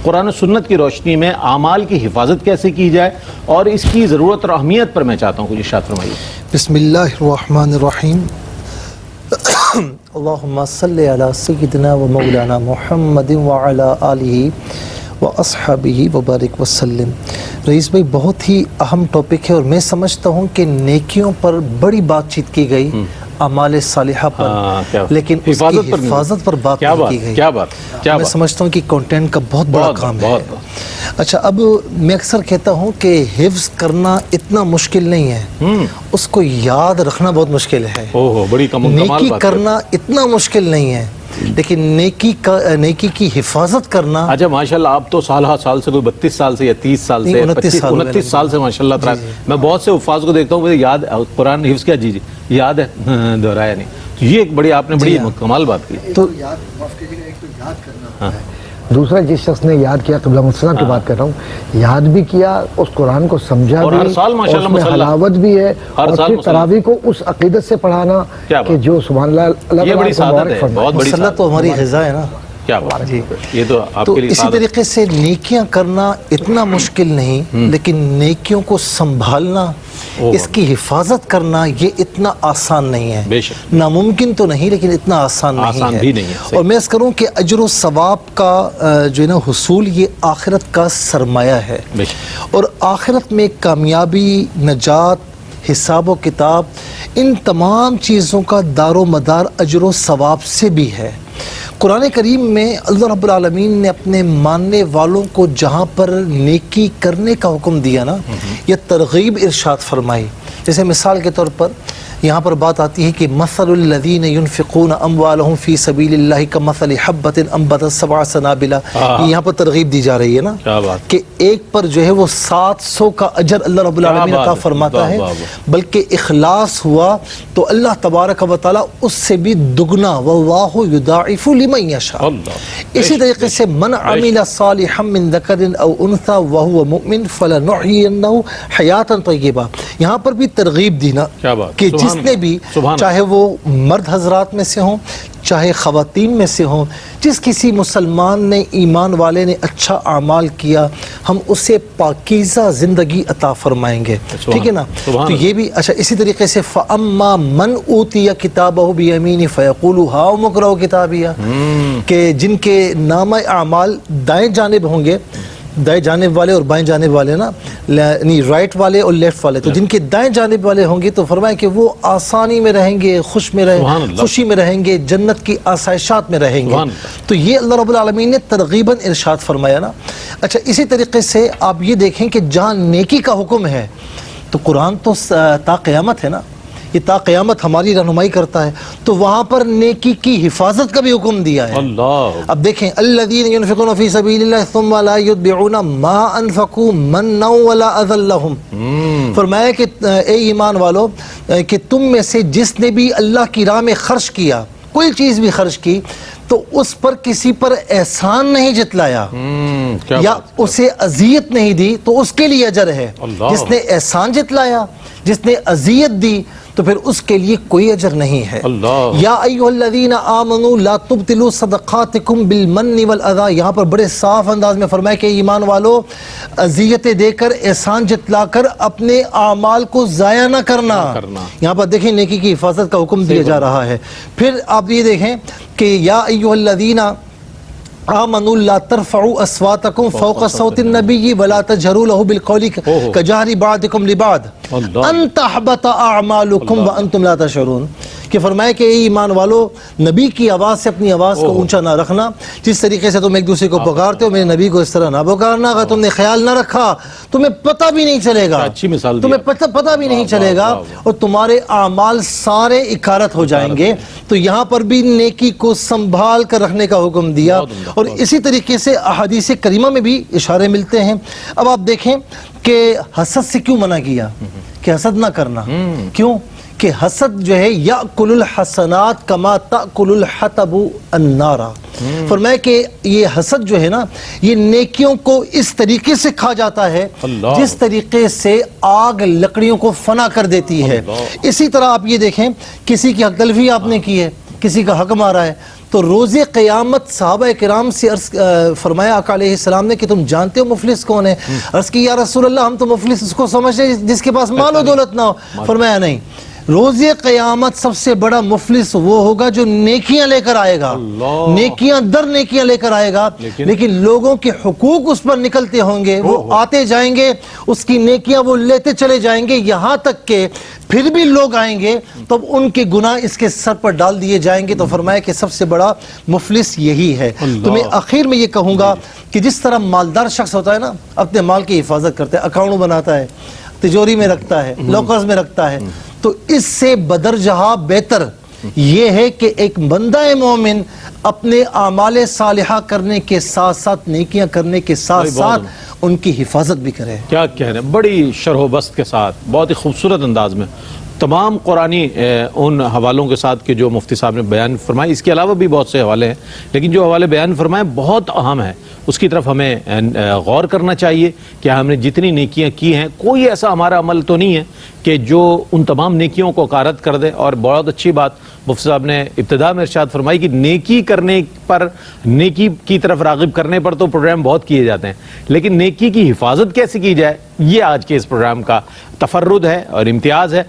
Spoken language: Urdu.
قرآن و سنت کی روشنی میں اعمال کی حفاظت کیسے کی جائے اور اس کی ضرورت اور اہمیت پر میں چاہتا ہوں کچھ ارشاد فرمائیے۔ بسم اللہ الرحمن الرحیم۔ اللہم صلی علی سیدنا و مولانا محمد وعلی آلہ و اصحابہ وبارک وسلم۔ رئیس بھائی بہت ہی اہم ٹاپک ہے اور میں سمجھتا ہوں کہ نیکیوں پر بڑی بات چیت کی گئی، اعمال صالحہ پر، لیکن اس کی حفاظت پر بات نہیں کی گئی۔ کیا بات، میں سمجھتا ہوں کہ کنٹینٹ کا بہت بڑا کام ہے۔ اچھا، اب میں اکثر کہتا ہوں کہ حفظ کرنا اتنا مشکل نہیں ہے، اس کو یاد رکھنا بہت مشکل ہے۔ نیکی کرنا اتنا مشکل نہیں ہے، لیکن نیکی کی حفاظت کرنا۔ اچھا ماشاءاللہ، آپ تو سال سے کوئی 32 سال سے یا 30 سال سے 29 سال سے ماشاءاللہ تعالی میں بہت سے حفاظ کو دیکھتا ہوں، مجھے یاد قرآن حفظ کیا جی یاد ہے، دہرایا نہیں۔ یہ ایک بڑی آپ نے بڑی کمال بات کی۔ تو یاد کرنا، دوسرا جس شخص نے یاد کیا، قبلہ مسلم کی بات کر رہا ہوں، یاد بھی کیا، اس قرآن کو سمجھا بھی، اس میں حلاوت بھی ہے، اور پھر تراویح کو اس عقیدت سے پڑھانا کہ جو سبحان اللہ، یہ بڑی سعادت ہے، بہت بڑی مسئلہ تو ہماری غذا ہے نا۔ کیا بات ہے، یہ تو آپ کے لیے اسی طریقے سے نیکیاں کرنا اتنا مشکل نہیں، لیکن نیکیوں کو سنبھالنا، اس کی حفاظت کرنا، یہ اتنا آسان نہیں ہے۔ بے شک ناممکن تو نہیں، لیکن اتنا آسان نہیں ہے۔ اور میں اس کروں کہ اجر و ثواب کا جو ہے نا حصول، یہ آخرت کا سرمایہ ہے، اور آخرت میں کامیابی، نجات، حساب و کتاب، ان تمام چیزوں کا دار و مدار اجر و ثواب سے بھی ہے۔ قرآن کریم میں اللہ رب العالمین نے اپنے ماننے والوں کو جہاں پر نیکی کرنے کا حکم دیا نا، یہ ترغیب ارشاد فرمائی۔ جیسے مثال کے طور پر یہاں پر بات آتی ہے کہ مثل الذین ينفقون اموالهم فی سبیل اللہ کمثل حبۃ انبتت سبع سنابل، یہاں پر ترغیب دی جا رہی ہے نا کہ ایک پر جو ہے وہ 700 کا اجر اللہ رب العالمین عطا فرماتا ہے، بلکہ اخلاص ہوا تو اللہ تبارک و تعالی اس سے بھی دگنا، واللہ یضاعف لمن یشاء۔ اسی طریقے سے من عمل صالحا من ذکر او انثی وهو مؤمن فلنحیینہ حیاتا طیبہ، یہاں پر بھی ترغیب دینا کہ جس نے بھی، چاہے وہ مرد حضرات میں سے ہوں چاہے خواتین میں سے ہوں، جس کسی مسلمان نے، ایمان والے نے اچھا اعمال کیا، ہم اسے پاکیزہ زندگی عطا فرمائیں گے، ٹھیک ہے نا۔ تو یہ بھی اچھا، اسی طریقے سے فَأَمَّا مَنْ أُوتِيَ كِتَابَهُ بِيَمِينِهِ فَيَقُولُ هَاؤُمُ اقْرَءُوا كِتَابِيَهْ، کہ جن کے نامہ اعمال دائیں جانب ہوں گے، دائیں جانب والے اور بائیں جانب والے نا، یعنی رائٹ والے اور لیفٹ والے، تو جن کے دائیں جانب والے ہوں گے تو فرمائے کہ وہ آسانی میں رہیں گے، خوشی میں رہیں گے، جنت کی آسائشات میں رہیں گے۔ تو یہ اللہ رب العالمین نے ترغیباً ارشاد فرمایا نا۔ اچھا، اسی طریقے سے آپ یہ دیکھیں کہ جہاں نیکی کا حکم ہے تو قرآن تو تا قیامت ہے نا، یہ تا قیامت ہماری رہنمائی کرتا ہے، تو وہاں پر نیکی کی حفاظت کا بھی حکم دیا ہے۔ اب دیکھیں، الذین ينفقون فی سبیل اللہ ثم لا یتبعون ما انفقوا منا ولا اذى لهم، فرمایا کہ اے ایمان والو، کہ تم میں سے جس نے بھی اللہ کی راہ میں خرچ کیا، کوئی چیز بھی خرچ کی، تو اس پر کسی پر احسان نہیں جتلایا یا اسے اذیت نہیں دی، تو اس کے لیے اجر ہے۔ جس نے احسان جتلایا، جس نے اذیت دی، تو پھر اس کے لیے کوئی اجر نہیں ہے۔ یا ایھا الذین آمنوا لا تبطلوا صدقاتکم بالمن والاذی، یہاں پر بڑے صاف انداز میں فرمایا کہ ایمان والو، اذیتیں دے کر، احسان جتلا کر اپنے اعمال کو ضائع نہ کرنا۔ یہاں پر دیکھیں نیکی کی حفاظت کا حکم دیا جا رہا ہے۔ پھر آپ یہ دیکھیں کہ یا ایھا الذین آمنوا لا ترفعوا اصواتکم فوق صوت النبی ولا تجہروا له بالقول کجہر بعضکم لبعض ان تحبط اعمالکم وانتم لا تشعرون، کہ فرمائے کہ اے ایمان والو، نبی کی آواز سے اپنی آواز کو اونچا نہ رکھنا، جس طریقے سے تم ایک دوسرے کو پکارتے ہو، میرے نبی کو اس طرح نہ پکارنا، اگر تم نے خیال نہ رکھا تمہیں پتہ بھی نہیں چلے گا، تمہیں پتہ بھی نہیں چلے گا، اور تمہارے اعمال سارے اکارت ہو جائیں گے۔ تو یہاں پر بھی نیکی کو سنبھال کر رکھنے کا حکم دیا، اور اسی طریقے سے احادیث کریمہ میں بھی اشارے ملتے ہیں۔ اب آپ دیکھیں کہ حسد سے کیوں منع کیا کہ حسد نہ کرنا، کیوں کہ حسد جو ہے یأکل الحسنات کما تأکل الحطب النار، فرمایا کہ یہ حسد جو ہے نا، یہ نیکیوں کو اس طریقے سے کھا جاتا ہے جس طریقے سے آگ لکڑیوں کو فنا کر دیتی ہے۔ اسی طرح آپ یہ دیکھیں، کسی کی حق تلفی آپ نے کی ہے، کسی کا حق مارا ہے، تو روز قیامت صحابہ کرام سے فرمایا آقا علیہ السلام نے کہ تم جانتے ہو مفلس کون ہے؟ عرض کی یا رسول اللہ ہم تو مفلس اس کو سمجھتے ہیں جس کے پاس مال و دولت نہ ہو. فرمایا نہیں، روز قیامت سب سے بڑا مفلس وہ ہوگا جو نیکیاں لے کر آئے گا، نیکیاں در نیکیاں لے کر آئے گا، لیکن لوگوں کے حقوق اس پر نکلتے ہوں گے، وہ آتے جائیں گے، اس کی نیکیاں وہ لیتے چلے جائیں گے، یہاں تک کہ پھر بھی لوگ آئیں گے تب ان کے گناہ اس کے سر پر ڈال دیے جائیں گے. تو فرمایا کہ سب سے بڑا مفلس یہی ہے. تو میں آخر میں یہ کہوں گا کہ جس طرح مالدار شخص ہوتا ہے نا، اپنے مال کی حفاظت کرتا ہے، اکاؤنٹ بناتا ہے، تجوری میں رکھتا ہے، لاکرز میں رکھتا ہے، تو اس سے بدرجہ بہتر یہ ہے کہ ایک بندہ مومن اپنے اعمال صالحہ کرنے کے ساتھ ساتھ نیکیاں کرنے کے ساتھ ساتھ ان کی حفاظت بھی کرے. کیا کہہ رہے ہیں، بڑی شرح و بسط کے ساتھ بہت ہی خوبصورت انداز میں تمام قرآنی ان حوالوں کے ساتھ کہ جو مفتی صاحب نے بیان فرمائے. اس کے علاوہ بھی بہت سے حوالے ہیں، لیکن جو حوالے بیان فرمائے بہت اہم ہے، اس کی طرف ہمیں غور کرنا چاہیے کہ ہم نے جتنی نیکیاں کی ہیں کوئی ایسا ہمارا عمل تو نہیں ہے کہ جو ان تمام نیکیوں کو غارت کر دے. اور بہت اچھی بات مفتی صاحب نے ابتدا میں ارشاد فرمائی کہ نیکی کرنے پر، نیکی کی طرف راغب کرنے پر تو پروگرام بہت کیے جاتے ہیں، لیکن نیکی کی حفاظت کیسے کی جائے یہ آج کے اس پروگرام کا تفرد ہے اور امتیاز ہے.